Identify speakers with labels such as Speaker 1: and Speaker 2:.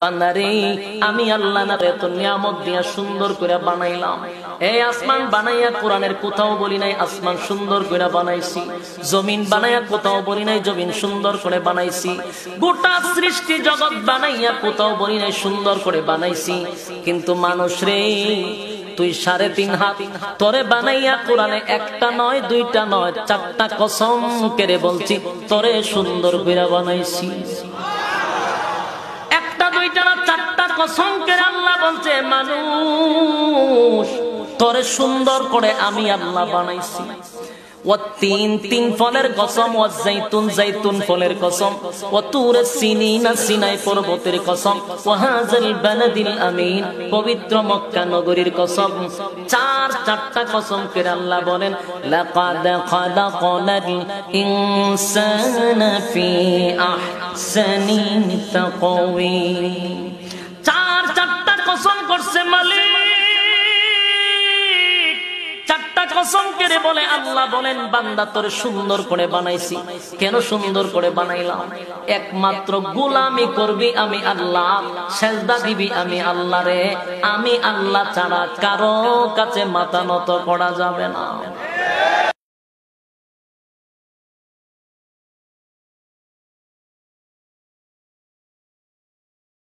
Speaker 1: বান্দারে আমি আল্লাহ না এত নিয়ামত দিয়া সুন্দর করে বানাইলাম। এই আসমান বানাইয়া কোরআনের কোথাও বলি নাই আসমান সুন্দর করে বানাইছি, জমিন বানাইয়া কোথাও বলি নাই জমিন সুন্দর করে বানাইছি, গোটা সৃষ্টি জগৎ বানাইয়া কোথাও বলি নাই সুন্দর করে বানাইছি। কিন্তু মানুষ রে তুই 3.5 হাত তোরে বানাইয়া কোরআনে একটা নয় দুইটা নয় 4টা কসম করে বলছি তোরে সুন্দর করে বানাইছি। একটা দুইটা না 4টা কসম করে আল্লাহ বলছে মানুষ তোরে সুন্দর করে আমি আল্লাহ বানাইছি। والتين تين ফলের কসম, والزيتون زيتون ফলের কসম, وطور سينين সিনাই পর্বতের কসম, وهذا البلد الأمين পবিত্র মক্কা নগরীর কসম। 4টা কসম করে আল্লাহ বলেন লাকাদ খালাকনাল ইনসানা ফি আহসানি তাকওয়িম। 4টা কসম করছে মালিক। 4টা কসম করে বলে আল্লাহ বলেন বান্দা তোরে সুন্দর করে বানাইছি। কেন সুন্দর করে বানাইলাম? একমাত্র গোলামি করবি আমি আল্লাহ, সেজদা দিবি আমি আল্লাহ রে। আমি আল্লাহ ছাড়া কারো কাছে মাথা নত করা যাবে না।